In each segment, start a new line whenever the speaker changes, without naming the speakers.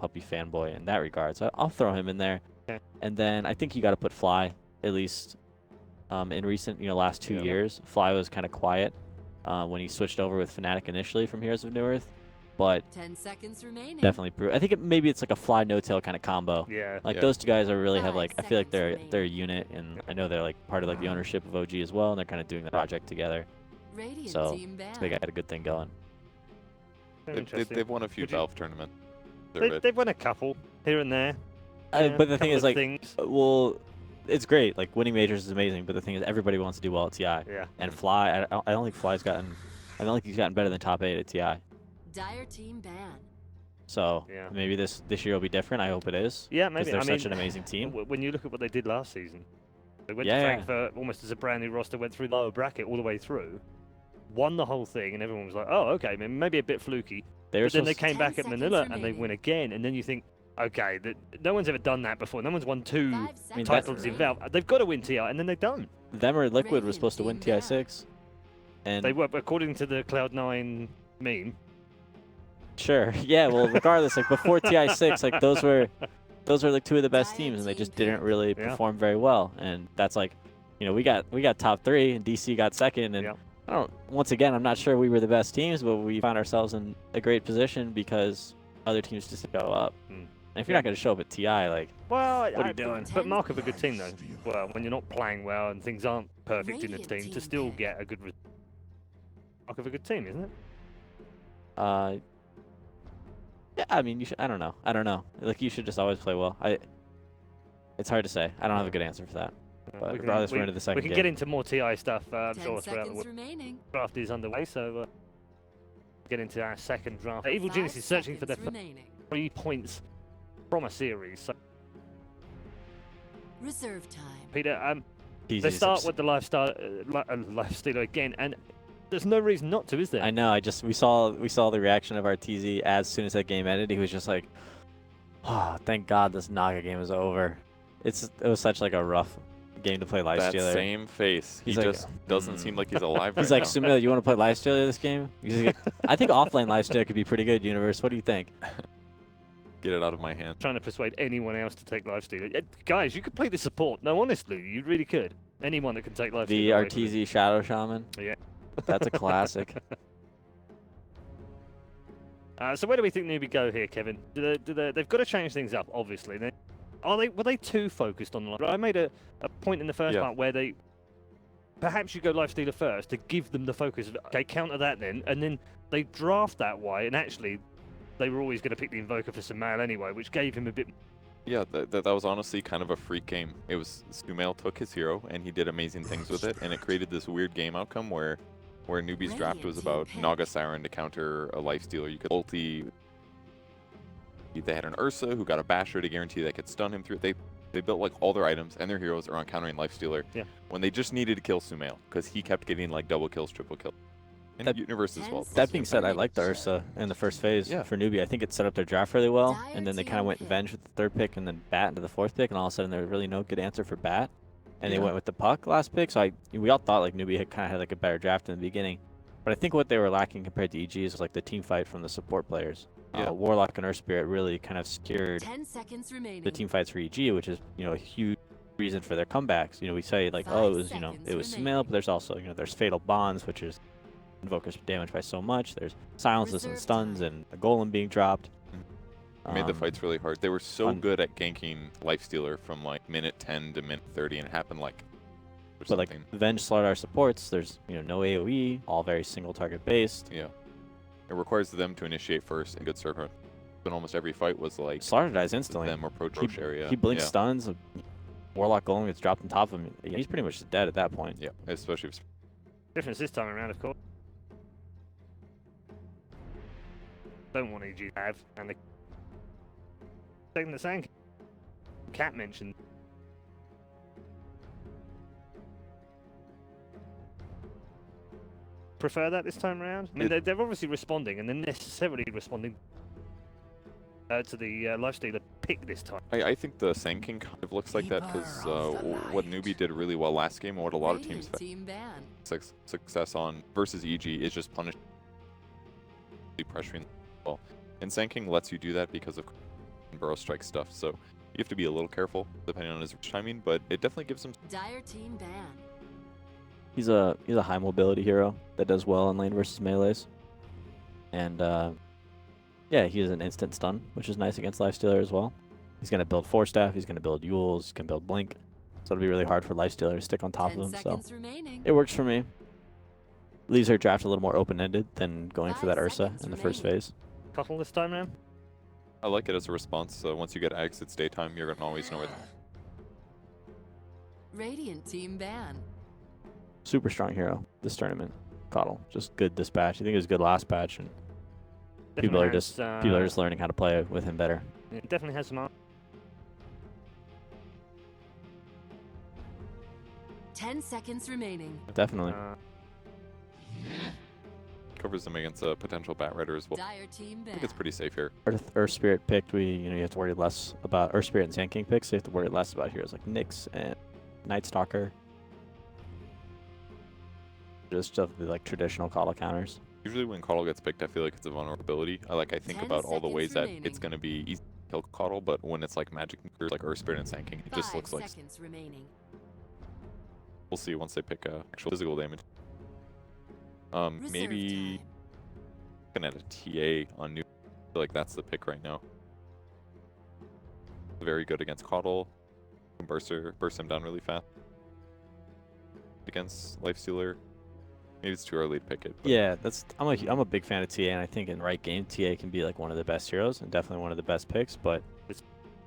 puppy fanboy in that regard, so I'll throw him in there.
Okay.
And then I think you got to put Fly, at least in recent, last 2 years. Fly was kind of quiet when he switched over with Fnatic initially from Heroes of New Earth, but
10 seconds remaining.
definitely prove. I think maybe it's like a Fly no-tail kind of combo.
Yeah.
Like those two guys are really have
5
like, I feel like
seconds
they're a
remaining.
unit, and I know they're like part of like the ownership of OG as well, and they're kind of doing the project together.
Radiant
So
team ban.
they got a good thing going.
Interesting.
They've won a few
Would you-
Valve tournaments.
They've won a couple here and there.
But the thing
couple
is,
of
like,
things.
well, it's great. Like, winning majors is amazing, but the thing is, everybody wants to do well at TI.
Yeah.
And Fly, I don't think Fly's gotten, I don't think he's gotten better than top 8 at TI.
Dire team ban.
So
Yeah.
maybe this year will be different. I hope it is.
Yeah,
Because
maybe.
they're
I mean,
such an amazing team.
When you look at what they did last season, they went
Yeah.
to Frankfurt almost as a brand new roster, went through the lower bracket all the way through, won the whole thing, and everyone was like, "Oh, okay, maybe a bit fluky."
They were
But then they
supposed
came
10
back at
seconds
Manila and they
remaining.
win again, and then you think, okay, no one's ever done that before. No one's won 2
5 seconds
titles in
remaining.
Valve. They've got to win TI, and then they don't.
them or Liquid
Radiant
was supposed to win
team ban.
TI6. And
They were, according to the Cloud9 meme.
sure, yeah. Well, regardless, like before TI6, like those were like 2 of the best
Dire
teams, and they
team
just didn't
ban.
really
Yeah.
perform very well. And that's like, we got top 3, and DC got second, and
Yeah.
once again, I'm not sure we were the best teams, but we found ourselves in a great position because other teams just show up.
Mm.
And if you're not going to show up at TI, like,
Well,
What are you doing?
But mark of a good team, though. Well, when you're not playing well and things aren't perfect in the
Radiant
team, to
team
still
ban.
get a good mark of a good team, isn't it?
yeah, I mean, I don't know. Like, you should just always play well. It's hard to say. I don't have a good answer for that. But regardless, we're into the second
we can
game.
get into more TI stuff, I'm
10
sure, throughout the
seconds remaining.
draft is underway, so get into our second draft. Evil
5
Genius is searching for their
seconds remaining.
3 points from a series. So,
Reserve time.
Peter,
Easy
they
as
start
abs-
with the lifestealer again, and there's no reason not to, is there?
I know. We saw the reaction of our TZ as soon as that game ended. He was just like, "Oh, thank God this Naga game is over." It was such like a rough game to play
That
Lifestealer.
same face. He
He's like,
just doesn't seem like he's alive
He's
right
like,
now.
Sumila, you want to play Lifestealer this game? He's like, I think offlane Lifestealer could be pretty good, Universe. What do you think?
Get it out of my hand.
Trying to persuade anyone else to take lifestealer. Guys, you could play the support. No, honestly, you really could. Anyone that can take lifestealer.
The
away from
RTZ Shadow Shaman.
Yeah.
That's a classic.
So where do we think Newbee go here, Kevin? They've got to change things up, obviously. Were they too focused on life? I made a point in the first part where they perhaps you go lifestealer first to give them the focus of, okay, counter that then, and then they draft that way, and actually they were always going to pick the Invoker for Sumail anyway, which gave him a bit.
Yeah, that was honestly kind of a freak game. It was Sumail took his hero and he did amazing things with it, and it created this weird game outcome where Newbee's draft was about Naga Siren to counter a lifestealer. You could ulti. They had an Ursa who got a Basher to guarantee they could stun him through it. They built like all their items and their heroes around countering lifestealer.
Yeah.
When they just needed to kill Sumail because he kept getting like double kills, triple kills. And
That-
Universe as well.
That being said, I like the Ursa in the first phase
Yeah.
for Newbee. I think it set up their draft really well,
Dire
and then they
team
kind of went
pick.
Venge with the 3rd pick and then Bat into the 4th pick, and all of a sudden there was really no good answer for Bat. And they
Yeah.
went with the Puck last pick, so we all thought like Newbee had kind of had like a better draft in the beginning. But I think what they were lacking compared to EG is like the team fight from the support players.
Yeah.
Warlock and Earth Spirit really kind of scared
10 seconds remaining.
the team fights for EG, which is a huge reason for their comebacks. We say like,
5
oh, it was
seconds
it was
remaining.
Sumail, but there's also there's Fatal Bonds, which is Invokers damaged by so much. There's silences and
Reserve
stuns,
time.
and the golem being dropped.
It made the fights really hard. They were so
un-
good at ganking lifestealer from like minute 10 to minute 30, and it happened like. Or
But like
something.
Venge Slardar supports, there's no AOE, all very single target based.
Yeah. It requires them to initiate first and good server. But almost every fight was like
Slardar dies instantly.
them approach Roche area.
He blinks
yeah.
stuns. A Warlock golem gets dropped on top of him. He's pretty much dead at that point.
Yeah, especially if
Difference this time around, of course. Don't want EG to have, and they taking the same. Cat mentioned. Prefer that this time around? I mean, they're obviously responding, and they're necessarily responding to the lifestealer pick this time.
I think the Sand King kind of looks like that because what Newbee did really well last game, and what a lot of teams
Radiant team ban.
success on versus EG is just punishing pressuring. Well, and Sand King lets you do that because of burrow strike stuff. So you have to be a little careful depending on his timing, but it definitely gives him.
Dire team ban.
He's a high mobility hero that does well in lane versus melees. And yeah, he is an instant stun, which is nice against Lifestealer as well. He's going to build Force Staff, he's going to build Yules, he can build Blink. So it'll be really hard for Lifestealer to stick on top
10
of him. So
seconds remaining.
it works for me. Leaves her draft a little more open-ended than going for
5
that Ursa
seconds
in the first
remaining.
phase.
Couple this time around.
I like it as a response. So once you get eggs, it's daytime. You're gonna always know where.
Radiant team ban.
Super strong hero this tournament. Coddle, just good this patch. I think it was good last patch, and people are just learning how to play with him better.
It definitely has some.
10 seconds remaining.
Definitely.
Covers them against a potential Bat Rider as well.
Dire team
I
ban.
think it's pretty safe here.
Earth Spirit picked, you have to worry less about Earth Spirit and Sand King picks. So you have to worry less about heroes like Nyx and Night Stalker. Just of the like traditional Coddle counters.
Usually when Coddle gets picked, I feel like it's a vulnerability. I think
10
about all the
seconds
ways that
remaining.
it's gonna be easy to kill Coddle, but when it's like magic makers like Earth Spirit and Sand King, it just
5
looks like.
seconds remaining.
We'll see once they pick actual physical damage.
Reserve
Maybe
time.
looking at a TA on Newbee. I feel like that's the pick right now. Very good against Coddle. Can burst him down really fast. Against Lifestealer. Maybe it's too early to pick it. But
Yeah, I'm a big fan of TA, and I think in right game TA can be like one of the best heroes and definitely one of the best picks. But it's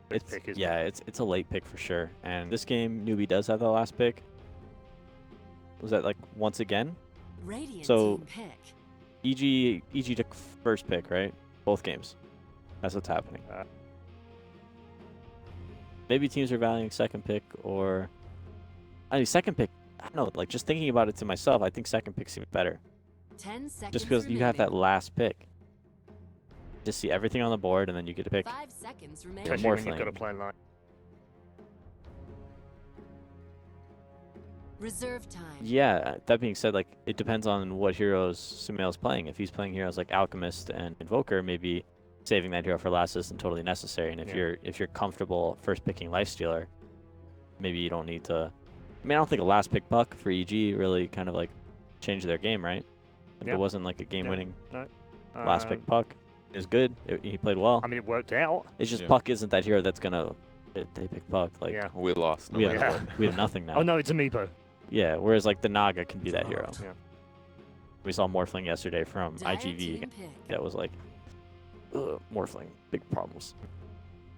pick, isn't
yeah,
it?
it's a late pick for sure. And this game, Newbee does have the last pick. Was that like once again?
Radiant
So-
team pick.
EG took first pick, right? Both games. That's what's happening. Maybe teams are valuing second pick, or I mean second pick. I don't know. Like just thinking about it to myself, I think second pick seems better.
10 seconds
Just because you have that
remaining.
last pick. Just see everything on the board, and then you get to pick.
5 seconds remaining.
Especially
more
when you've got to
flame.
play line.
Reserve time.
Yeah, that being said, like it depends on what heroes Sumail's playing. If he's playing heroes like Alchemist and Invoker, maybe saving that hero for last isn't totally necessary. And if
Yeah.
you're comfortable first picking Lifestealer, maybe you don't need to. I mean, I don't think a last pick Puck for EG really kind of like changed their game, right? Like
Yeah.
it wasn't like a game-winning last pick
Um,
Puck. It was good. He played well.
I mean, it worked out.
It's just
Yeah.
Puck isn't that hero that's gonna. They pick Puck. Like
Yeah.
we lost. No
we
matter
have
what.
we have nothing now.
Oh no, it's Amiibo.
Yeah, whereas like the Naga can be that hero.
Yeah.
We saw Morphling yesterday from
Dire
IGV.
team pick.
That was like, Morphling, big problems.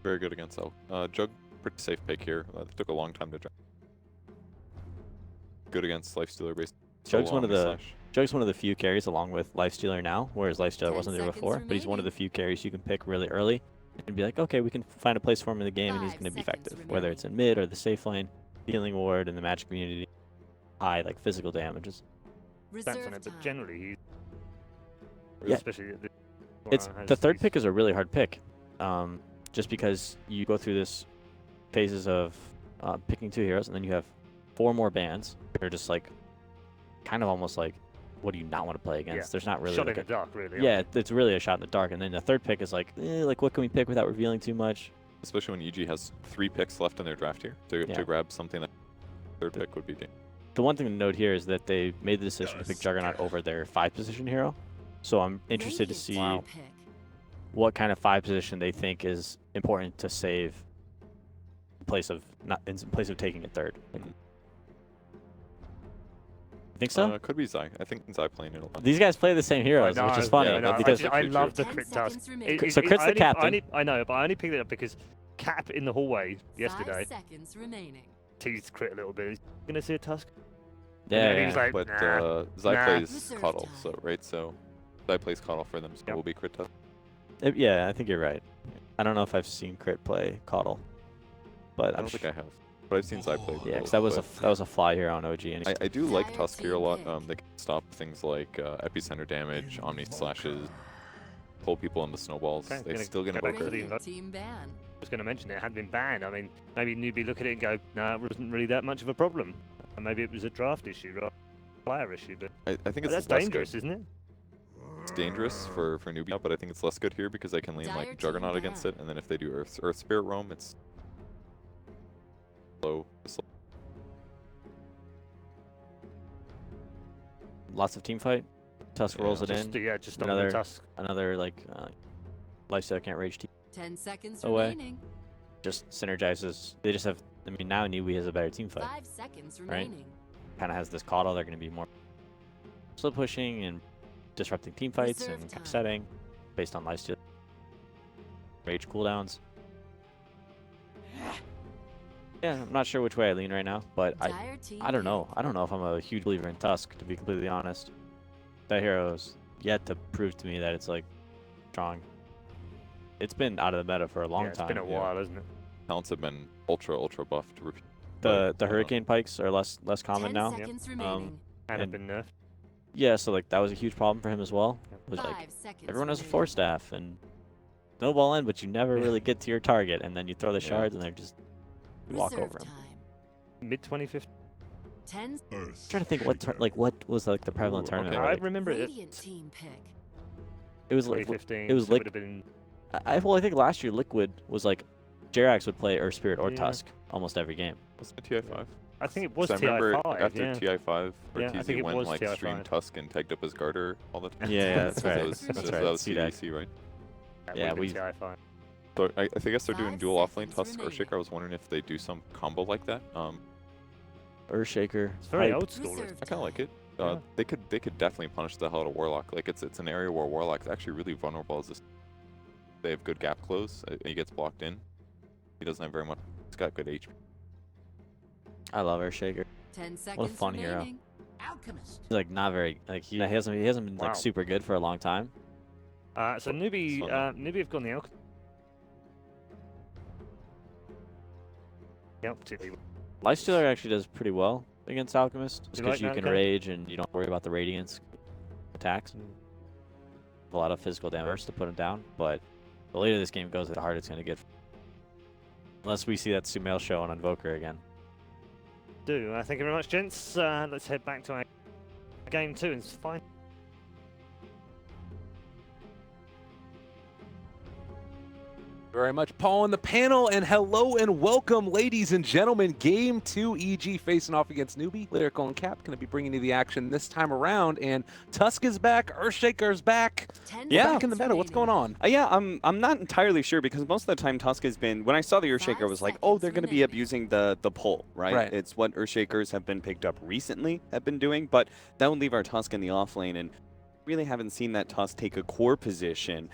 Very good against Elk. Jug, pretty safe pick here. It took a long time to draft. Good against Lifestealer based.
Jug's one of the few carries along with Lifestealer now, whereas Lifestealer
10
wasn't there
seconds
before. But he's one of the
remaining.
few carries you can pick really early and be like, okay, we can find a place for him in the game, and he's
5
going to be
seconds
effective, whether
remaining.
it's in mid or the safe lane, healing ward, in the magic community, high like physical damages.
Stats on
Reserve
it, but
time.
generally he's.
Yeah.
Especially the,
It's the third pick is a really hard pick, just because you go through this phases of picking two heroes, and then you have 4 more bans. They're just like, kind of almost like, what do you not want to play against?
Yeah.
There's not really
shot
like
in the dark, really.
yeah, it's really a shot in the dark. And then the third pick is like what can we pick without revealing too much?
Especially when EG has 3 picks left in their draft here. To
Yeah.
grab something that third pick would be dangerous.
The one thing to note here is that they made the decision to pick Juggernaut over their 5 position hero. So I'm interested to
Radiant
see
team pick.
what kind of 5 position they think is important to save in place of taking it third. Like, you think so?
Could be Zai. I think Zai playing it a lot.
These guys play the same heroes, which is funny.
Yeah, I know.
because
I love the
10
crit
seconds
task.
remaining.
So Crit's
I
the
only-
captain.
I know, but I only picked it up because Cap in the hallway
5
yesterday
seconds remaining.
teased crit a little bit. He's gonna see a tusk.
yeah,
And then
yeah,
he was
yeah.
like,
But
nah.
Zai
Nah.
plays
Reserve
Coddle,
time.
so right. So Zai plays Coddle for them, so
Yep.
will be crit tough.
Yeah, I think you're right. I don't know if I've seen Crit play Coddle, but
I
I'm
don't think I have, but I've seen Zai play.
yeah,
both,
because
but
that was a fly hero on OG, and
I do like
Dire
Tusk here a
team
lot.
pick.
They can stop things like epicenter damage, omni slashes, pull people into snowballs.
Okay,
They're
gonna
still gonna
go
go
back to the
crit.
Radiant team ban.
I was going to mention it had been banned. I mean, maybe Newbie look at it and go, nah, it wasn't really that much of a problem. And maybe it was a draft issue, rather than a player issue. But
I think it's
that's
less
dangerous,
good.
isn't it?
It's dangerous for Newbee, but I think it's less good here because I can lean like Juggernaut against it, and then if they do Earth Spirit Roam, it's slow.
Lots of team fight. Tusk rolls it in.
Yeah, just
another
Tusk.
Another like lifesteal can't rage team
10 seconds
away.
remaining.
Just synergizes. They just have. I mean, now Newbee has a better team fight.
5 seconds
Right?
remaining.
Kind of has this coddle. They're going to be more slow pushing and disrupting team fights
Reserve
and
time.
setting based on lifesteal rage cooldowns. Yeah, I'm not sure which way I lean right now, but
Dire team
I don't know.
pick.
I don't know if I'm a huge believer in Tusk, to be completely honest. That hero's yet to prove to me that it's like strong. It's been out of the meta for a long
It's
time.
been a while, hasn't it?
Talents have been ultra buffed. To repeat.
The
But,
hurricane pikes are less common
10
now.
seconds remaining.
And have
And-
been nerfed.
Yeah, so like that was a huge problem for him as well.
Yep.
It was
5
like
seconds
everyone has a
remaining.
4-staff and snowball in, but you never really get to your target, and then you throw the
Yeah.
shards and they're just you walk
Reserve
over them.
time.
Mid 2015.
10
I'm trying to think what was like the prevalent
Ooh,
tournament.
okay.
where,
I
like,
remember it.
Radiant team pick.
it was like
2015.
it was
so
like-
would have been.
well, I think last year Liquid was like Jerax would play Earth Spirit or
Yeah.
Tusk almost every game.
Wasn't it TI5?
I think it was
'Cause I remember
TI5.
after
yeah.
TI5,
Yeah, I
Ortiz
think it
went
was
like
TI5.
stream Tusk and tagged up his garter all the time.
Yeah, that's right.
That was,
That's
that
right.
was
C-Deck.
CDC, right?
That
Yeah,
would have
we've-
been TI5.
So I guess they're doing
5
dual offlane
seconds
Tusk or
remaining.
Shaker. I was wondering if they do some combo like that.
Earthshaker.
It's very
hype.
old school.
Reserve
I kind of like it.
Yeah.
They could definitely punish the hell out of Warlock. Like it's an area where Warlock's actually really vulnerable. As this, they have good gap close. He gets blocked in. He doesn't have very much. He's got good HP.
I love Earthshaker.
10 seconds
fun hero.
remaining.
Alchemist.
He's like not very like he hasn't been
Wow.
like super good for a long time.
So Newbee,
Fun.
Newbee have gone the Alchemist. Yeah, particularly.
Lifestealer actually does pretty well against Alchemist, just
You
because
like
you
that
can
guy?
rage and you don't worry about the radiance attacks.
Mm.
A lot of physical damage to put him down, but the later this game goes, the harder it's going to get. Unless we see that Sumail show on Invoker again.
Thank you very much, gents. Let's head back to our game 2 and find.
Very much, Paul, on the panel, and hello and welcome, ladies and gentlemen. Game 2, EG facing off against Newbee. Lyrical and Cap going to be bringing you the action this time around, and Tusk is back, Earthshaker's back.
10
We're
Yeah.
back in the meta. What's going on?
Yeah, I'm not entirely sure because most of the time Tusk has been, when I saw the Earthshaker, I was like, oh, they're going to be
remaining.
abusing the pull, right?
Right.
It's what Earthshakers have been picked up recently, have been doing, but that would leave our Tusk in the off lane, and really haven't seen that Tusk take a core position,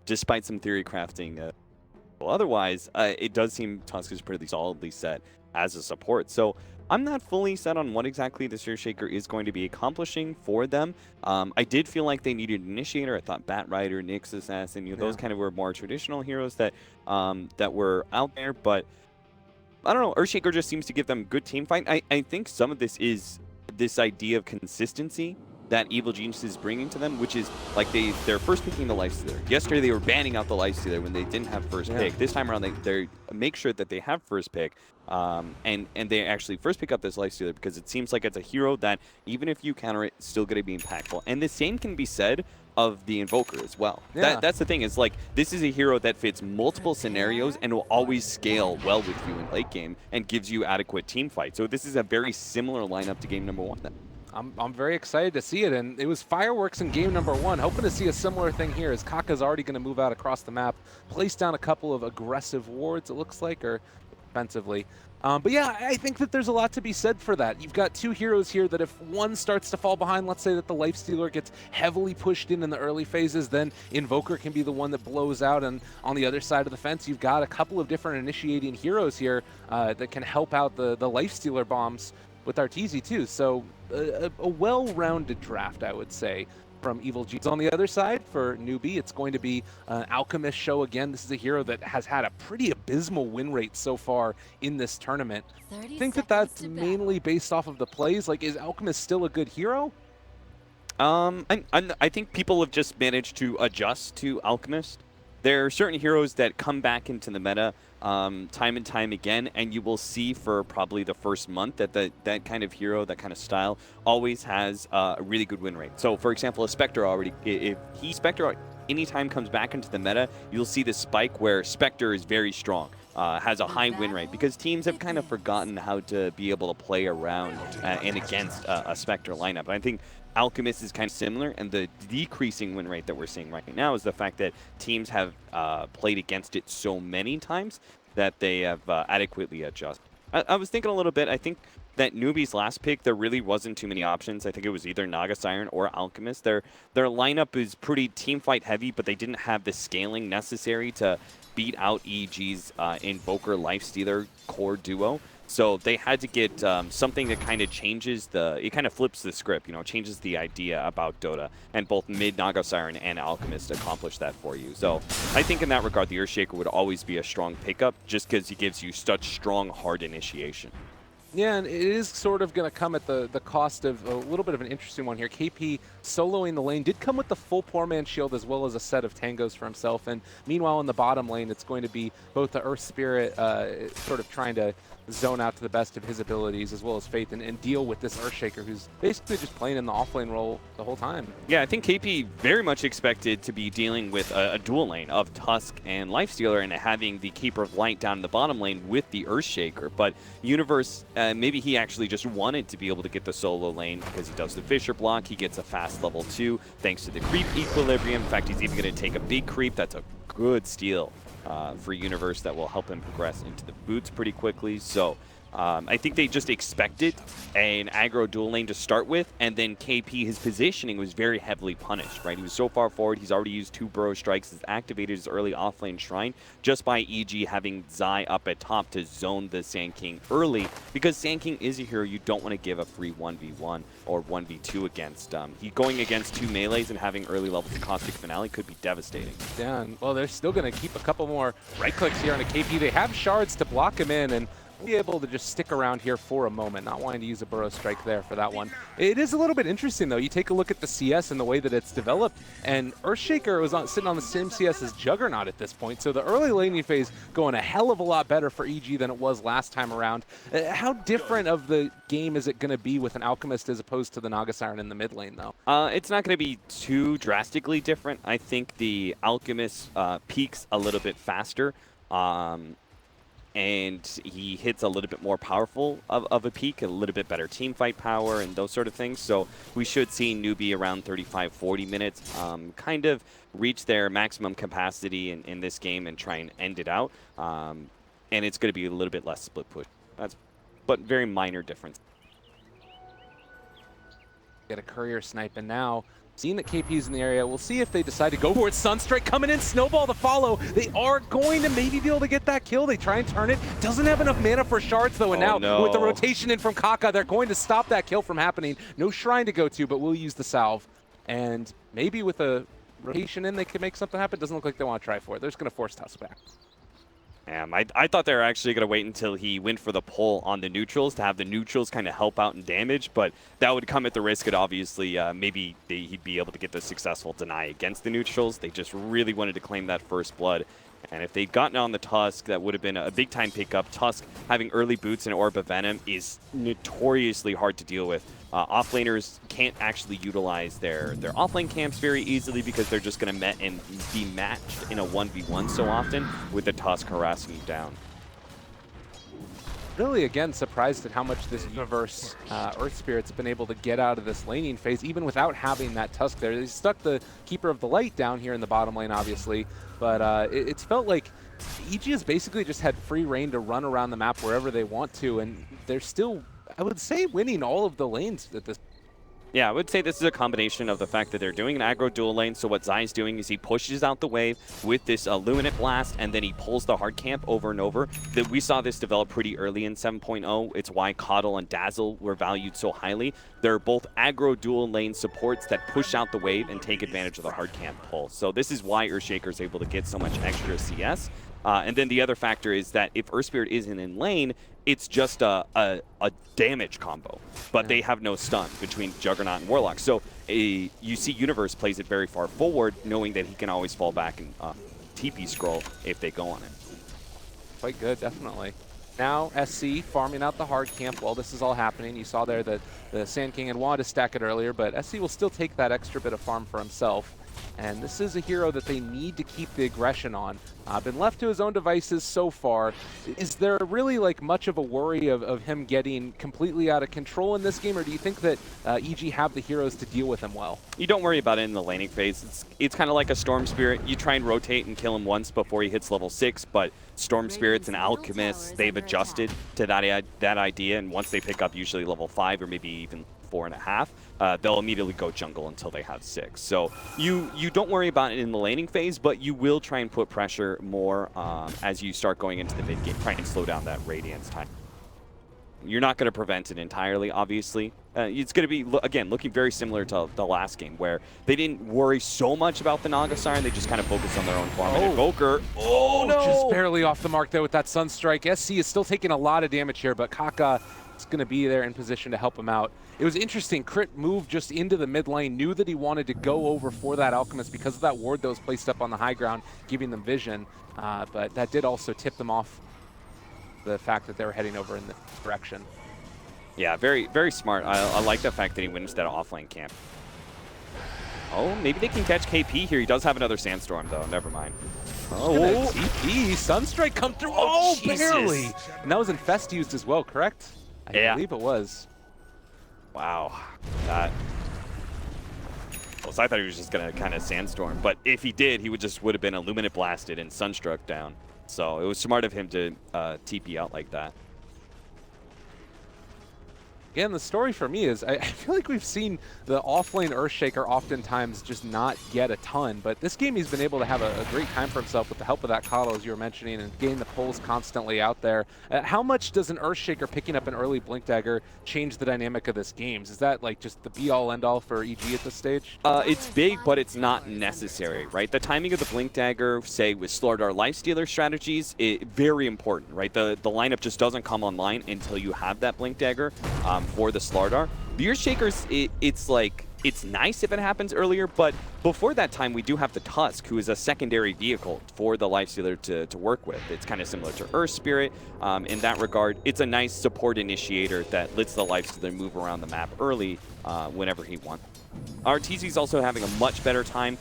despite some theory crafting. Well, otherwise, it does seem Tusk is pretty solidly set as a support. So I'm not fully set on what exactly this Earthshaker is going to be accomplishing for them. I did feel like they needed an initiator. I thought Bat Rider, Nyx Assassin, those kind of were more traditional heroes that that were out there. But I don't know. Earthshaker just seems to give them good team fight. I think some of this is this idea of consistency that Evil Genius is bringing to them, which is like they're first picking the Lifestealer. Yesterday they were banning out the Lifestealer when they didn't have first pick. This time around they make sure that they have first pick, and they actually first pick up this Lifestealer because it seems like it's a hero that even if you counter it, it's still going to be impactful. And the same can be said of the Invoker as well.
Yeah.
That's the thing, is like this is a hero that fits multiple scenarios and will always scale well with you in late game and gives you adequate team fight. So this is a very similar lineup to game number 1.
I'm very excited to see it, and it was fireworks in game number 1. Hoping to see a similar thing here as Kaka's already going to move out across the map, place down a couple of aggressive wards, it looks like, or defensively. But yeah, I think that there's a lot to be said for that. You've got two heroes here that if one starts to fall behind, let's say that the Lifestealer gets heavily pushed in the early phases, then Invoker can be the one that blows out. And on the other side of the fence, you've got a couple of different initiating heroes here that can help out the Lifestealer bombs with Arteezy too. So a well-rounded draft, I would say, from Evil Genius. On the other side, for Newbee, it's going to be an Alchemist show again. This is a hero that has had a pretty abysmal win rate so far in this tournament. I think that that's mainly based off of the plays. Like, is Alchemist still a good hero?
I think people have just managed to adjust to Alchemist. there are certain heroes that come back into the meta time and time again, and you will see for probably the first month that that kind of hero, that kind of style, always has a really good win rate. So, for example, a Spectre already, if Spectre anytime comes back into the meta, you'll see this spike where Spectre is very strong. Has a high win rate because teams have kind of forgotten how to be able to play around and against a Spectre lineup. And I think Alchemist is kind of similar, and the decreasing win rate that we're seeing right now is the fact that teams have played against it so many times that they have adequately adjusted. I was thinking a little bit, I think that Newbee's last pick, there really wasn't too many options. I think it was either Naga Siren or Alchemist. Their lineup is pretty team fight heavy, but they didn't have the scaling necessary to beat out EG's Invoker Lifestealer core duo. So they had to get something that kind of changes it kind of flips the script, changes the idea about Dota. And both mid Naga Siren and Alchemist accomplish that for you. So I think in that regard, the Earthshaker would always be a strong pickup just because he gives you such strong, hard initiation.
Yeah, and it is sort of going to come at the cost of a little bit of an interesting one here. KP soloing the lane did come with the full poor man shield as well as a set of tangos for himself. And meanwhile, in the bottom lane, it's going to be both the Earth Spirit sort of trying to zone out to the best of his abilities as well as Faith and deal with this Earthshaker who's basically just playing in the offlane role the whole time.
Yeah, I think KP very much expected to be dealing with a dual lane of Tusk and Lifestealer and having the Keeper of Light down in the bottom lane with the Earthshaker. But Universe, maybe he actually just wanted to be able to get the solo lane because he does the Fissure block. He gets a fast level 2 thanks to the creep equilibrium. In fact, he's even going to take a big creep. That's a good steal for Universe that will help him progress into the boots pretty quickly. So I think they just expected an aggro dual lane to start with, and then KP, his positioning was very heavily punished, right? He was so far forward, he's already used 2 burrow strikes, has activated his early offlane shrine just by EG having Zai up at top to zone the Sand King early, because Sand King is a hero you don't want to give a free 1v1 or 1v2 against. He going against 2 melees and having early levels of Caustic Finale could be devastating.
Yeah, and, well, they're still going to keep a couple more right clicks here on a KP. They have shards to block him in, and be able to just stick around here for a moment, not wanting to use a burrow strike there for that one. It is a little bit interesting, though. You take a look at the CS and the way that it's developed, and Earthshaker was sitting on the same CS as Juggernaut at this point, so the early laning phase going a hell of a lot better for EG than it was last time around. How different of the game is it going to be with an Alchemist as opposed to the Naga Siren in the mid lane, though?
It's not going to be too drastically different. I think the Alchemist peaks a little bit faster. And he hits a little bit more powerful of a peak, a little bit better team fight power and those sort of things. So we should see Newbee around 35-40 minutes kind of reach their maximum capacity in this game and try and end it out. And it's going to be a little bit less split push. But very minor difference.
Get a courier snipe, and now seeing that KP's in the area, we'll see if they decide to go for it. Sunstrike coming in, Snowball to follow. They are going to maybe be able to get that kill. They try and turn it. Doesn't have enough mana for shards, though, and now with the rotation in from Kaka, they're going to stop that kill from happening. No shrine to go to, but we'll use the salve. And maybe with a rotation in, they can make something happen. Doesn't look like they want to try for it. They're just going to force Tusk back.
I thought they were actually going to wait until he went for the pull on the neutrals to have the neutrals kind of help out in damage, but that would come at the risk of obviously maybe he'd be able to get the successful deny against the neutrals. They just really wanted to claim that first blood. And if they'd gotten on the Tusk, that would have been a big-time pickup. Tusk having early boots and Orb of Venom is notoriously hard to deal with. Offlaners can't actually utilize their offlane camps very easily because they're just going to be matched in a 1v1 so often with the Tusk harassing you down.
Really, again, surprised at how much this Universe Earth Spirit's been able to get out of this laning phase, even without having that Tusk there. They stuck the Keeper of the Light down here in the bottom lane, obviously, but it's felt like EG has basically just had free reign to run around the map wherever they want to, and they're still, I would say, winning all of the lanes at this.
Yeah, I would say this is a combination of the fact that they're doing an aggro dual lane, so what Zai's doing is he pushes out the wave with this Luminate Blast, and then he pulls the hard camp over and over. We saw this develop pretty early in 7.0. It's why Coddle and Dazzle were valued so highly. They're both aggro dual lane supports that push out the wave and take advantage of the hard camp pull. So this is why Earthshaker is able to get so much extra CS. And then the other factor is that if Earth Spirit isn't in lane, it's just a damage combo, but they have no stun between Juggernaut and Warlock. So you see Universe plays it very far forward, knowing that he can always fall back and TP scroll if they go on it.
Quite good, definitely. Now SC farming out the hard camp while this is all happening. You saw there that the Sand King had wanted to stack it earlier, but SC will still take that extra bit of farm for himself. And this is a hero that they need to keep the aggression on. Been left to his own devices so far. Is there really like much of a worry of him getting completely out of control in this game, or do you think that EG have the heroes to deal with him well?
You don't worry about it in the laning phase. It's kind of like a Storm Spirit. You try and rotate and kill him once before he hits level 6, but Storm Spirits and Alchemists, they've adjusted to that idea, and once they pick up usually level 5 or maybe even 4.5, they'll immediately go jungle until they have 6. So you don't worry about it in the laning phase, but you will try and put pressure more as you start going into the mid game, trying to slow down that Radiance time. You're not going to prevent it entirely, obviously. It's going to be, again, looking very similar to the last game, where they didn't worry so much about the Naga Siren, they just kind of focused on their own farm. And Invoker, oh no!
Just barely off the mark there with that Sunstrike. SC is still taking a lot of damage here, but Kaka is going to be there in position to help him out. It was interesting, Crit moved just into the mid lane, knew that he wanted to go over for that Alchemist because of that ward that was placed up on the high ground, giving them vision, but that did also tip them off the fact that they were heading over in the direction.
Yeah, very, very smart. I like the fact that he went instead of offlane camp. Oh, maybe they can catch KP here. He does have another Sandstorm, though. Never mind.
Oh, TP, Sunstrike come through. Oh,
Jesus.
barely. And that was Infest used as well, correct? I believe it was.
Wow. That. Well, so I thought he was just going to kind of Sandstorm, but if he did, he would have been Illuminate blasted and Sunstruck down. So it was smart of him to TP out like that.
Again, the story for me is I feel like we've seen the offlane Earthshaker oftentimes just not get a ton, but this game he's been able to have a great time for himself with the help of that Kalo, as you were mentioning, and gain the pulls constantly out there. How much does an Earthshaker picking up an early Blink Dagger change the dynamic of this game? Is that like just the be-all end-all for EG at this stage?
It's big, but it's not necessary, right? The timing of the Blink Dagger, say with Slardar Lifestealer strategies, very important, right? The lineup just doesn't come online until you have that Blink Dagger. For the Slardar. The Earthshakers, it's nice if it happens earlier, but before that time, we do have the Tusk, who is a secondary vehicle for the Lifestealer to work with. It's kind of similar to Earth Spirit. In that regard, it's a nice support initiator that lets the Lifestealer move around the map early whenever he wants. RTZ's also having a much better time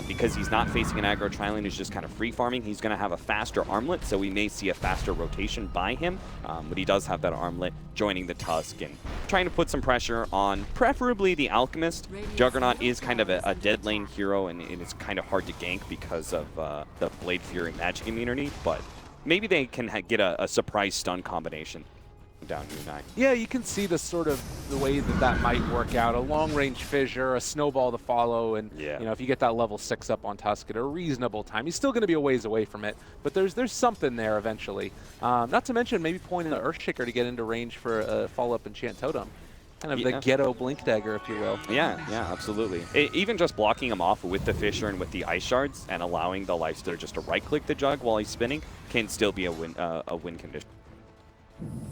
because he's not facing an aggro tri-lane, he's just kind of free farming. He's going to have a faster armlet, so we may see a faster rotation by him, but he does have that armlet joining the Tusk and trying to put some pressure on preferably the Alchemist. Juggernaut is kind of a dead lane hero, and it's kind of hard to gank because of the Blade Fury magic immunity, but maybe they can get a surprise stun combination down U9.
Yeah, you can see the way that might work out. A long-range fissure, a snowball to follow, and you know, if you get that level 6 up on Tusk at a reasonable time, he's still going to be a ways away from it, but there's something there eventually. Not to mention maybe pointing the Earthshaker to get into range for a follow-up Enchant Totem. Kind of the ghetto Blink Dagger, if you will.
Yeah, absolutely. Even just blocking him off with the Fissure and with the Ice Shards and allowing the Lifestealer just to right-click the Jug while he's spinning can still be a win condition.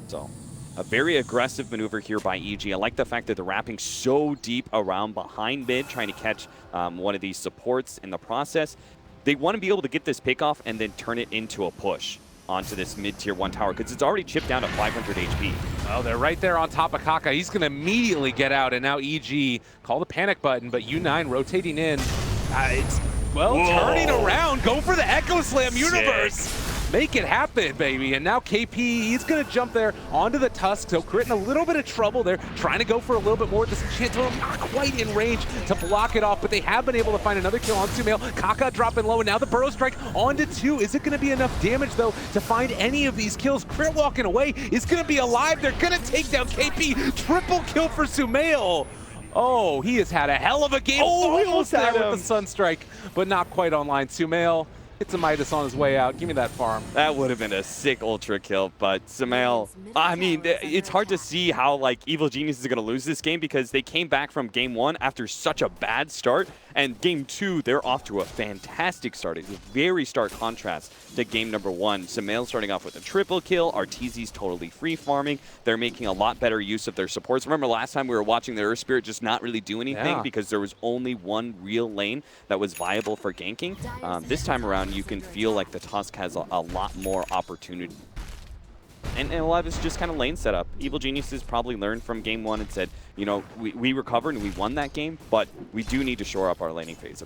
So, a very aggressive maneuver here by EG. I like the fact that they're wrapping so deep around behind mid, trying to catch one of these supports in the process. They want to be able to get this pick off and then turn it into a push onto this mid-tier 1 tower, because it's already chipped down to 500 HP.
Well, they're right there on top of Kaka. He's going to immediately get out, and now EG call the panic button, but U9 rotating in. It's, well, turning around. Go for the Echo Slam universe. Make it happen, baby. And now KP, he's going to jump there onto the Tusk. So Crit in a little bit of trouble there, trying to go for a little bit more. This Enchant Totem not quite in range to block it off, but they have been able to find another kill on Sumail. Kaka dropping low, and now the Burrow Strike onto 2. Is it going to be enough damage, though, to find any of these kills? Crit walking away is going to be alive. They're going to take down KP. Triple kill for Sumail. Oh, he has had a hell of a game. Oh, almost there with the Sunstrike, but not quite online. Sumail hits a Midas on his way out. Give me that farm.
That would have been a sick ultra kill, but Sumail, I mean, it's hard to see how, like, Evil Genius is going to lose this game because they came back from game 1 after such a bad start, and game 2, they're off to a fantastic start. It's a very stark contrast to game number 1. Sumail starting off with a triple kill. Arteezy's totally free farming. They're making a lot better use of their supports. Remember last time we were watching the Earth Spirit just not really do anything because there was only one real lane that was viable for ganking. This time around, one, you can feel like the Tusk has a lot more opportunity. And a lot of it's just kind of lane setup. Evil Geniuses probably learned from game 1 and said, you know, we recovered and we won that game, but we do need to shore up our laning phase.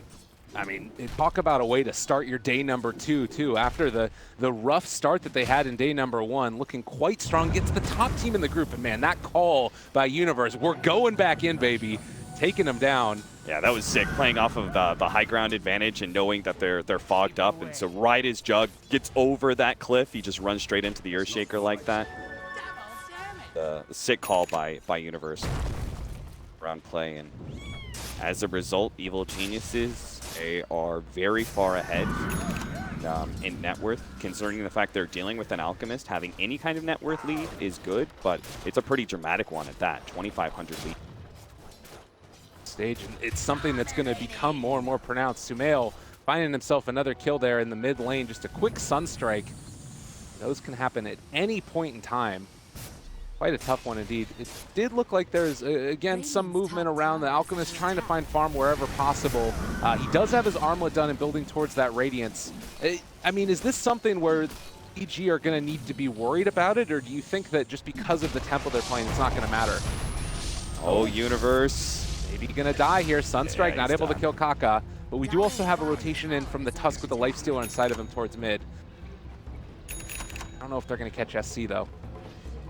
I mean, talk about a way to start your day number 2, too. After the rough start that they had in day number 1, looking quite strong, gets the top team in the group. And man, that call by Universe, we're going back in, baby, taking them down.
Yeah, that was sick, playing off of the high ground advantage and knowing that they're fogged up. And so right as Jug gets over that cliff, he just runs straight into the Earthshaker like that. The sick call by Universe. Round play, and as a result, Evil Geniuses, they are very far ahead in net worth, considering the fact they're dealing with an Alchemist. Having any kind of net worth lead is good, but it's a pretty dramatic one at that, 2,500 lead.
Stage, and it's something that's going to become more and more pronounced. Sumail finding himself another kill there in the mid lane, just a quick Sunstrike. Those can happen at any point in time. Quite a tough one indeed. It did look like there's, again, some movement around. The Alchemist trying to find farm wherever possible. He does have his armlet done and building towards that Radiance. I mean, is this something where EG are going to need to be worried about it, or do you think that just because of the tempo they're playing, it's not going to matter?
Oh, Universe.
Maybe going to die here. Sunstrike
Yeah,
not
he's
able to
done.
kill Kaka, but we do also have a rotation in from the Tusk with the Lifestealer inside of him towards mid. I don't know if they're going to catch SC, though.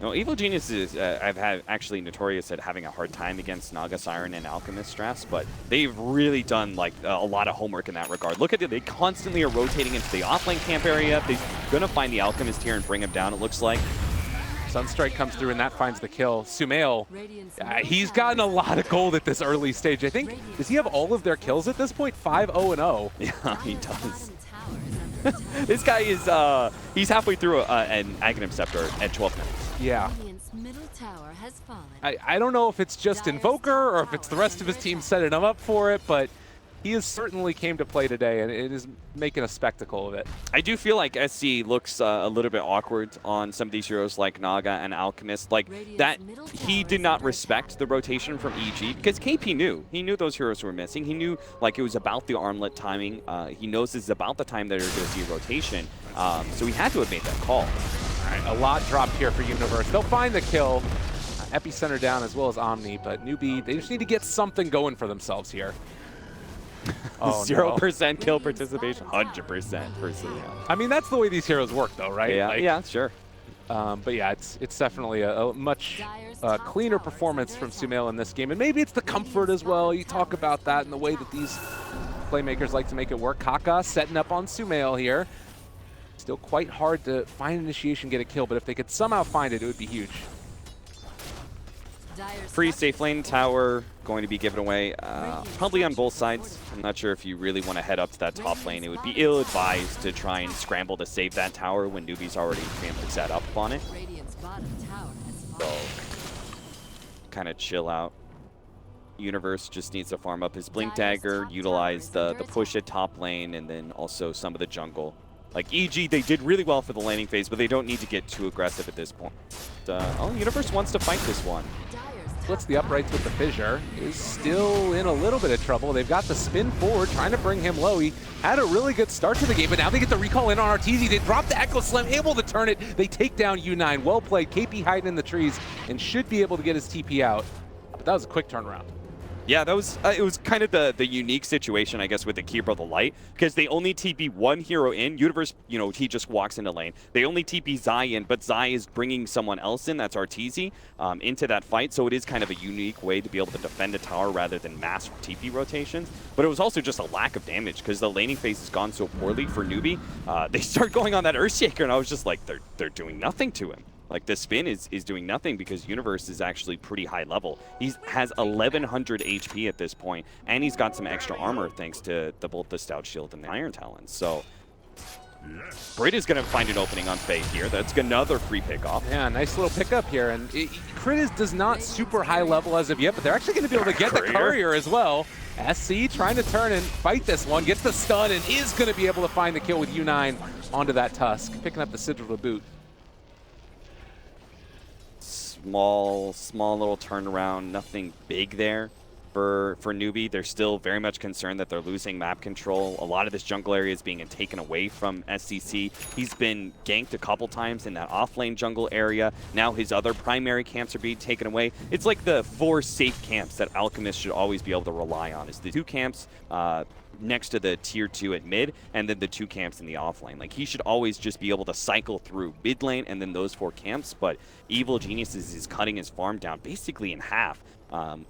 No, Evil Geniuses, I've had actually notorious at having a hard time against Naga Siren and Alchemist drafts, but they've really done like a lot of homework in that regard. Look at it, they constantly are rotating into the offlane camp area. They're gonna find the Alchemist here and bring him down, it looks like.
Sunstrike comes through and that finds the kill. Sumail,
Radiant's
he's gotten a lot of gold at this early stage. I think, does he have all of their kills at this point? 5-0-0.
Yeah, he does.
bottom tower is under attack.
This guy is, he's halfway through an Aghanim Scepter at 12 minutes.
Yeah.
Radiant's middle tower has fallen.
I don't know if it's just Invoker or if it's the rest of his team setting him up for it, but he has certainly came to play today, and it is making a spectacle of it.
I do feel like SC looks a little bit awkward on some of these heroes like Naga and Alchemist. Like that, he did not respect the rotation from EG because KP knew. He knew those heroes were missing. He knew like it was about the armlet timing. He knows this is about the time that they're going to see rotation. So he had to have made that call.
All right, a lot dropped here for Universe. They'll find the kill. Epicenter down as well as Omni, but Newbee, they just need to get something going for themselves here. Oh,
0% kill participation, 100% for Sumail.
I mean, that's the way these heroes work, though, right?
Yeah,
Like,
yeah, sure.
but yeah, it's definitely a much cleaner performance from Sumail in this game. And maybe it's the comfort as well. You talk about that and the way that these playmakers like to make it work. Kaka setting up on Sumail here. Still quite hard to find initiation, get a kill, but if they could somehow find it, it would be huge.
Free safe lane tower going to be given away, probably on both sides. I'm not sure if you really want to head up to that top lane. It would be ill-advised to try and scramble to save that tower when Newbee's already preemptively set up on it.
Radiant's bottom tower has
So,
fallen.
kind of chill out. Universe just needs to farm up his Blink Dagger, utilize the push at top lane, and then also some of the jungle. Like EG, they did really well for the laning phase, but they don't need to get too aggressive at this point. Oh, Universe wants to fight this one.
Splits the uprights with the fissure, is still in a little bit of trouble. They've got the spin forward, trying to bring him low. He had a really good start to the game, but now they get the recall in on Arteezy. They drop the Echo Slam, able to turn it. They take down U9. Well played. KP hiding in the trees and should be able to get his TP out. But that was a quick turnaround.
Yeah, that was it was kind of the unique situation, I guess, with the Keeper of the Light, because they only TP one hero in. Universe, you know, he just walks into lane. They only TP Zai in, but Zai is bringing someone else in, that's Arteezy, into that fight, so it is kind of a unique way to be able to defend a tower rather than mass TP rotations. But it was also just a lack of damage, because the laning phase has gone so poorly for Newbee. They start going on that Earthshaker, and I was just like, they're doing nothing to him. Like, the spin is doing nothing because Universe is actually pretty high level. He has 1,100 HP at this point, and he's got some extra armor thanks to both the Stout Shield and the Iron Talons. So, Brit is going to find an opening on Faye here. That's another free pickoff.
Yeah, nice little pickup here. And Crit does not super high level as of yet, but they're actually going to be able to get the Courier as well. SC trying to turn and fight this one, gets the stun, and is going to be able to find the kill with U9 onto that Tusk, picking up the Sigil to boot.
Small little turnaround, nothing big there. for Newbee. They're still very much concerned that they're losing map control. A lot of this jungle area is being taken away from SCC. He's been ganked a couple times in that off-lane jungle area. Now his other primary camps are being taken away. It's like the 4 safe camps that Alchemist should always be able to rely on. Is the 2 camps next to the tier 2 at mid, and then the 2 camps in the offlane. Like, he should always just be able to cycle through mid lane and then those 4 camps, but Evil Geniuses is cutting his farm down basically in half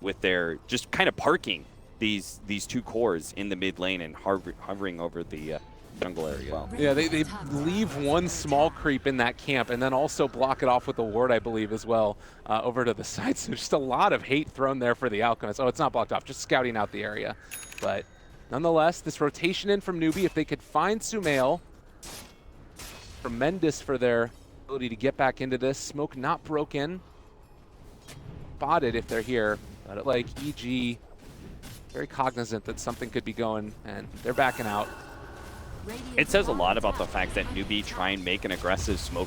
with their just kind of parking these 2 cores in the mid lane and hovering over the jungle area. Well.
Yeah, they leave one small creep in that camp and then also block it off with the ward, I believe, as well, over to the side. So just a lot of hate thrown there for the Alchemist. Oh, it's not blocked off, just scouting out the area. But nonetheless, this rotation in from Newbee, if they could find Sumail, tremendous for their ability to get back into this. Smoke not broken. Spotted if they're here, but like EG, very cognizant that something could be going, and they're backing out.
It says a lot about the fact that Newbee try and make an aggressive smoke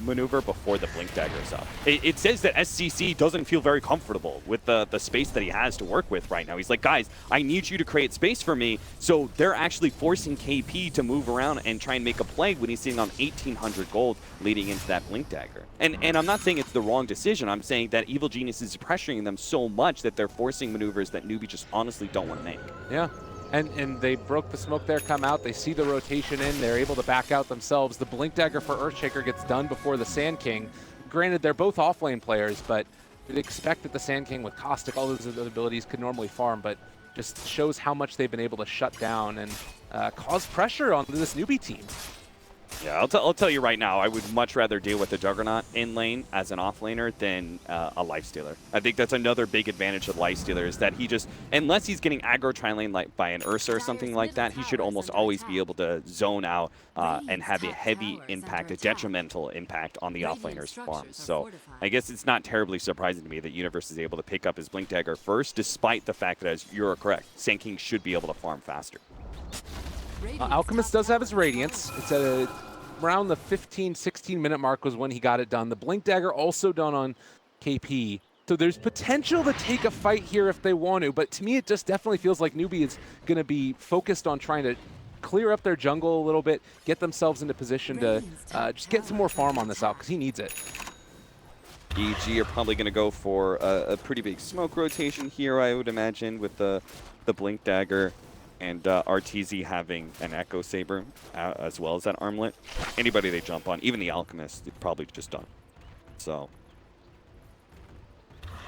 maneuver before the blink dagger's up. It says that SCC doesn't feel very comfortable with the space that he has to work with right now. He's like, guys, I need you to create space for me. So they're actually forcing KP to move around and try and make a play when he's sitting on 1,800 gold leading into that blink dagger. And I'm not saying it's the wrong decision. I'm saying that Evil Genius is pressuring them so much that they're forcing maneuvers that Newbee just honestly don't want to make.
Yeah. And they broke the smoke there, come out, they see the rotation in, they're able to back out themselves. The Blink Dagger for Earthshaker gets done before the Sand King. Granted, they're both offlane players, but you'd expect that the Sand King with Caustic, all those other abilities could normally farm, but just shows how much they've been able to shut down and cause pressure on this Newbee team.
Yeah, I'll tell you right now, I would much rather deal with the Juggernaut in lane as an offlaner than a Lifestealer. I think that's another big advantage of Lifestealer is that he just, unless he's getting aggro tri-lane like by an Ursa or something like that, he should almost always be able to zone out and have a heavy impact, a detrimental impact on the offlaner's farm. So I guess it's not terribly surprising to me that Universe is able to pick up his Blink Dagger first, despite the fact that, as you're correct, Sand King should be able to farm faster.
Alchemist does have his Radiance. It's around the 15-16 minute mark was when he got it done. The Blink Dagger also done on KP. So there's potential to take a fight here if they want to, but to me it just definitely feels like Newbee is going to be focused on trying to clear up their jungle a little bit, get themselves into position to just get some more farm on this out, because he needs it.
EG are probably going to go for a pretty big smoke rotation here, I would imagine, with the Blink Dagger. And RTZ having an Echo Saber as well as that armlet. Anybody they jump on, even the Alchemist, they're probably just done. So,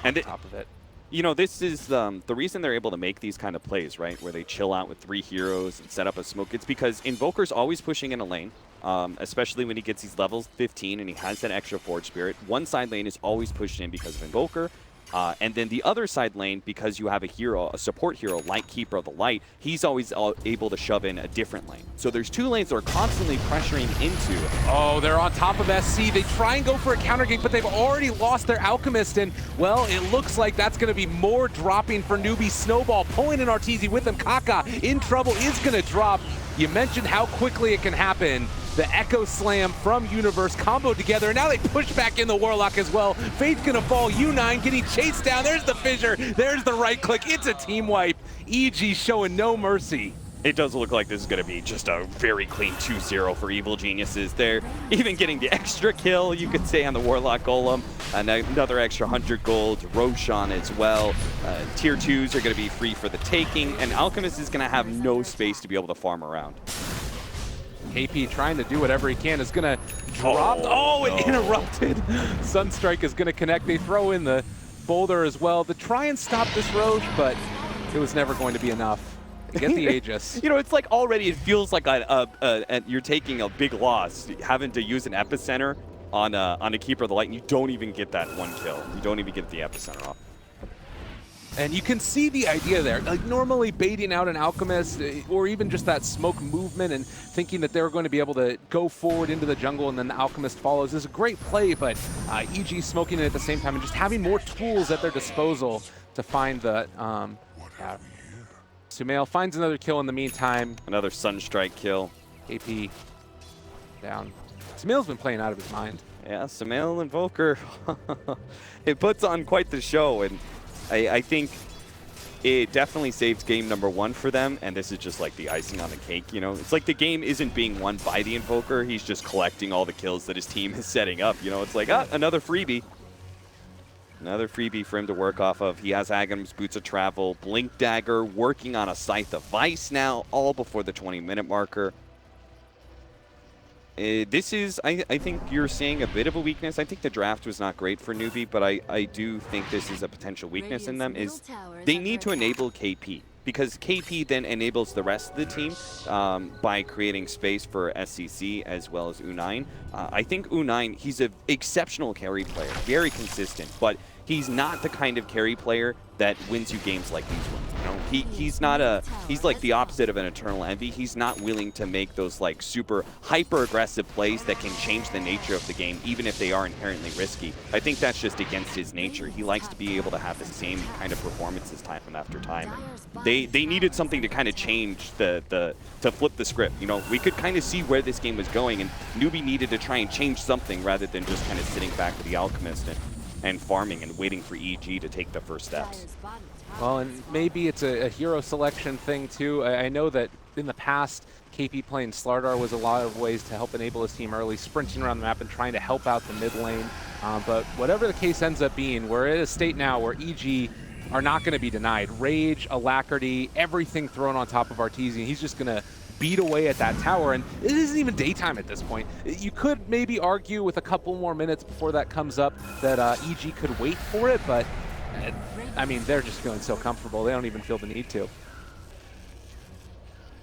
and
Top of it.
You know, this is the reason they're able to make these kind of plays, right? Where they chill out with 3 heroes and set up a smoke. It's because Invoker's always pushing in a lane, especially when he gets these levels 15 and he has that extra Forge Spirit. One side lane is always pushed in because of Invoker. And then the other side lane, because you have a hero, a support hero like Keeper of the Light, he's always able to shove in a different lane. So there's 2 lanes that are constantly pressuring into.
Oh, they're on top of SC. They try and go for a counter gank, but they've already lost their Alchemist. And, well, it looks like that's going to be more dropping for Newbee. Snowball pulling in Arteezy with him. Kaka in trouble is going to drop. You mentioned how quickly it can happen. The Echo Slam from Universe comboed together, and now they push back in the Warlock as well. Fate's gonna fall, U9 getting chased down. There's the fissure, there's the right click. It's a team wipe. EG showing no mercy.
It does look like this is going to be just a very clean 2-0 for Evil Geniuses. They're even getting the extra kill, you could say, on the Warlock Golem. And another extra 100 gold, Roshan as well. Tier 2s are going to be free for the taking, and Alchemist is going to have no space to be able to farm around.
KP trying to do whatever he can, is gonna drop. Oh, it interrupted. Sunstrike is gonna connect. They throw in the boulder as well to try and stop this Roche, but it was never going to be enough to get the Aegis.
You know, it's like already it feels like you're taking a big loss, having to use an epicenter on a Keeper of the Light, and you don't even get that 1 kill. You don't even get the epicenter off.
And you can see the idea there. Like, normally baiting out an Alchemist, or even just that smoke movement and thinking that they're going to be able to go forward into the jungle and then the Alchemist follows is a great play, but EG smoking it at the same time and just having more tools at their disposal to find the... Sumail finds another kill in the meantime.
Another Sunstrike kill.
KP down. Sumail's been playing out of his mind.
Yeah, Sumail Invoker. It puts on quite the show, and I think it definitely saved game number 1 for them, and this is just like the icing on the cake, you know? It's like the game isn't being won by the Invoker, he's just collecting all the kills that his team is setting up, you know? It's like, ah, another freebie. Another freebie for him to work off of. He has Agam's Boots of Travel, Blink Dagger, working on a Scythe of Vice now, all before the 20-minute marker. This is, I think you're seeing a bit of a weakness. I think the draft was not great for Newbee, but I do think this is a potential weakness in them, is they need to enable KP. Because KP then enables the rest of the team by creating space for SCC as well as U9. I think U9, he's an exceptional carry player, very consistent, but he's not the kind of carry player that wins you games like these ones. You know, he's like the opposite of an Eternal Envy. He's not willing to make those like super hyper aggressive plays that can change the nature of the game, even if they are inherently risky. I think that's just against his nature. He likes to be able to have the same kind of performances time after time. They needed something to kind of change to flip the script. You know, we could kind of see where this game was going, and Newbee needed to try and change something rather than just kind of sitting back with the Alchemist and farming and waiting for EG to take the first steps.
Well, and maybe it's a hero selection thing too. I know that in the past, KP playing Slardar was a lot of ways to help enable his team early, sprinting around the map and trying to help out the mid lane. But whatever the case ends up being, we're at a state now where EG are not going to be denied. Rage, Alacrity, everything thrown on top of Artesian. He's just going to beat away at that tower, and it isn't even daytime at this point. You could maybe argue with a couple more minutes before that comes up that EG could wait for it, but I mean, they're just feeling so comfortable. They don't even feel the need to.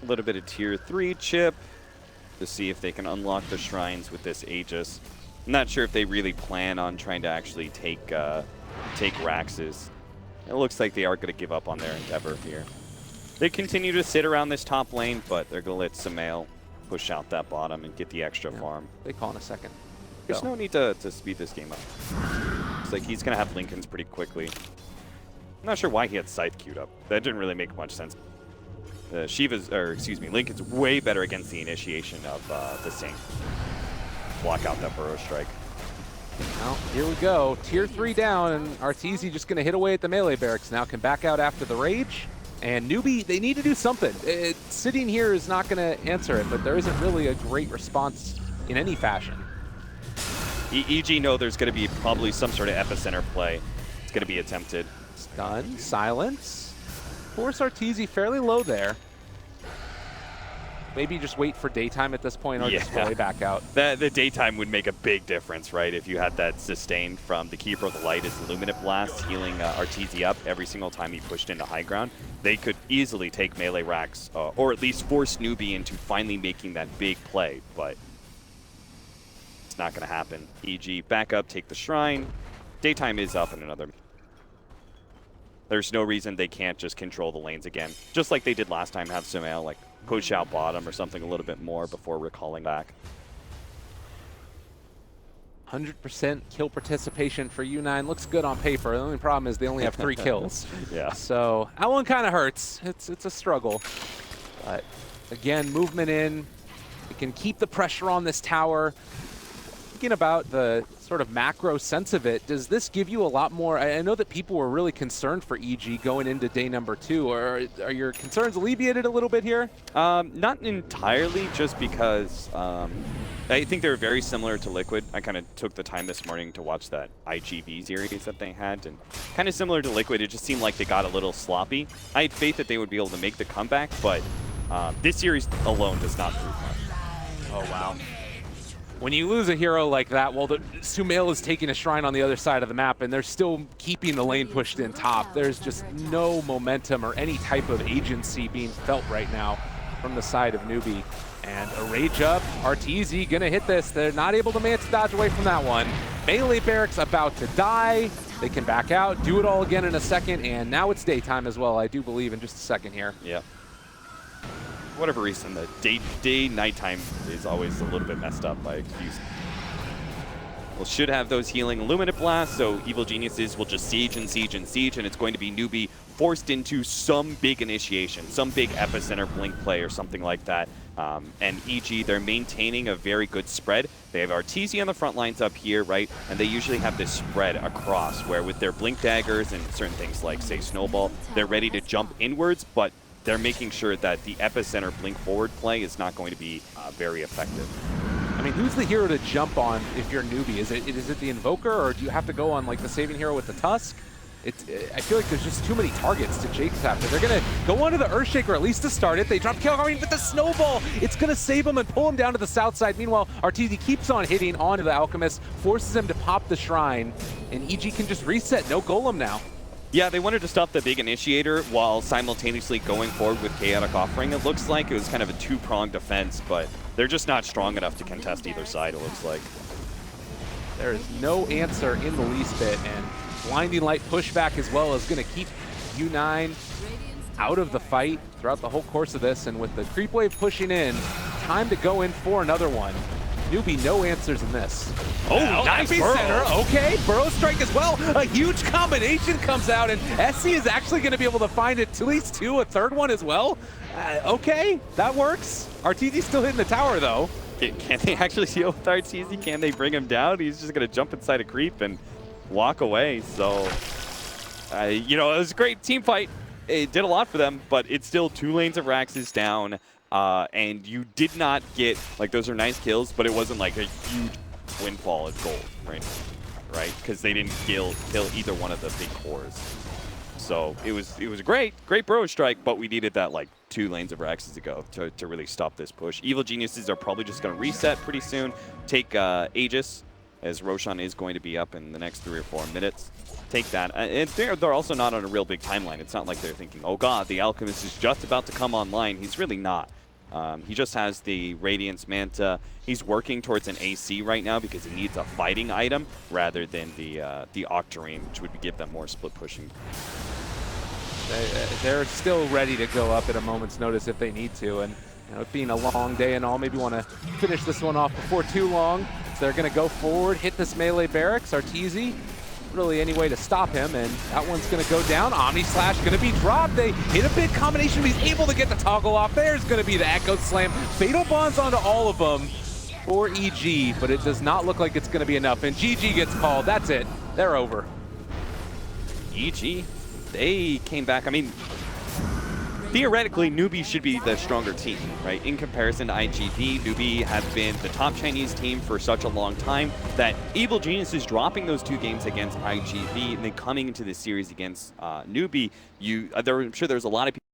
A little bit of tier 3 chip to see if they can unlock the shrines with this Aegis. I'm not sure if they really plan on trying to actually take Raxes. It looks like they are going to give up on their endeavor here. They continue to sit around this top lane, but they're going to let Sumail push out that bottom and get the extra farm.
They call in a second.
There's no need to speed this game up. It's like he's going to have Linken's pretty quickly. I'm not sure why he had Scythe queued up. That didn't really make much sense. Linken's way better against the initiation of the Sync. Block out that Burrow Strike.
Well, here we go. Tier 3 down, and Arteezy just going to hit away at the melee barracks now. Can back out after the Rage. And Newbee, they need to do something. Sitting here is not going to answer it, but there isn't really a great response in any fashion.
EG know there's going to be probably some sort of epicenter play. It's going to be attempted.
Stun, silence. Force Arteezy fairly low there. Maybe just wait for daytime at this point or just way back out.
The daytime would make a big difference, right? If you had that sustained from the Keeper of the Light as Luminate Blast, healing Arteezy up every single time he pushed into high ground, they could easily take melee racks, or at least force Newbee into finally making that big play, but it's not going to happen. EG, back up, take the Shrine. Daytime is up in another. There's no reason they can't just control the lanes again. Just like they did last time, have Sumail like push out bottom or something a little bit more before recalling back.
100% kill participation for U9. Looks good on paper. The only problem is they only have 3 kills.
Yeah.
So that one kind of hurts. It's a struggle. But again, movement in. It can keep the pressure on this tower. Thinking about the sort of macro sense of it, does this give you a lot more? I know that people were really concerned for EG going into day number 2. Or are your concerns alleviated a little bit here?
Not entirely, just because I think they're very similar to Liquid. I kind of took the time this morning to watch that IGV series that they had, and kind of similar to Liquid, it just seemed like they got a little sloppy. I had faith that they would be able to make the comeback, but this series alone does not prove much.
Oh, wow. When you lose a hero like that, well, Sumail is taking a Shrine on the other side of the map, and they're still keeping the lane pushed in top. There's just no momentum or any type of agency being felt right now from the side of Newbee. And a Rage up, Arteezy gonna hit this. They're not able to manage to dodge away from that one. Melee Barracks about to die. They can back out, do it all again in a second, and now it's daytime as well, I do believe, in just a second here.
Yeah. For whatever reason, the day-nighttime is always a little bit messed up by excuse. We'll should have those healing Illuminate Blasts, so Evil Geniuses will just siege and siege and siege, and it's going to be Newbee forced into some big initiation, some big epicenter blink play or something like that And EG, they're maintaining a very good spread. They have Arteezy on the front lines up here, right? And they usually have this spread across, where with their Blink Daggers and certain things like, say, Snowball, they're ready to jump inwards, but they're making sure that the epicenter Blink forward play is not going to be very effective.
I mean, who's the hero to jump on if you're Newbee? Is it the Invoker, or do you have to go on like the saving hero with the Tusk? I feel like there's just too many targets to chase after. They're going to go onto the Earthshaker at least to start it. They drop kill. I mean, with the Snowball, it's going to save him and pull him down to the south side. Meanwhile, Arteezy keeps on hitting onto the Alchemist, forces him to pop the Shrine, and EG can just reset. No Golem now.
Yeah, they wanted to stop the big initiator while simultaneously going forward with Chaotic Offering. It looks like it was kind of a two-pronged defense, but they're just not strong enough to contest either side, it looks like.
There is no answer in the least bit, and Blinding Light pushback as well is going to keep U9 out of the fight throughout the whole course of this, and with the creep wave pushing in, time to go in for another one. Newbee, no answers in this.
Oh,
nice center. Okay, Burrow Strike as well. A huge combination comes out, and SC is actually going to be able to find at least two, a third one as well. Okay, that works. Arteezy's still hitting the tower, though.
Can they actually deal with Arteezy? Can they bring him down? He's just going to jump inside a creep and walk away. So, you know, it was a great team fight. It did a lot for them, but it's still 2 lanes of Raxes down. And you did not get, like, those are nice kills, but it wasn't like a huge windfall at gold, right? Because they didn't kill either one of the big cores. So it was a great Burrow Strike, but we needed that, like, 2 lanes of Raxes to go to really stop this push. Evil Geniuses are probably just going to reset pretty soon, take Aegis, as Roshan is going to be up in the next 3 or 4 minutes. Take that. And they're also not on a real big timeline. It's not like they're thinking, oh god, the Alchemist is just about to come online. He's really not. He just has the Radiance Manta. He's working towards an AC right now because he needs a fighting item rather than the Octarine, which would give them more split pushing.
They're still ready to go up at a moment's notice if they need to, and you know, it being a long day and all, maybe want to finish this one off before too long. So they're going to go forward, hit this melee barracks. Arteezy, really any way to stop him, and that one's going to go down. Omni Slash going to be dropped. They hit a big combination, but he's able to get the toggle off. There's going to be the Echo Slam. Fatal Bonds onto all of them for EG, but it does not look like it's going to be enough, and GG gets called. That's it. They're over.
EG, they came back. I mean, theoretically, Newbee should be the stronger team, right? In comparison to IGV, Newbee have been the top Chinese team for such a long time that Evil Genius is dropping those 2 games against IGV and then coming into this series against Newbee. I'm sure there's a lot of people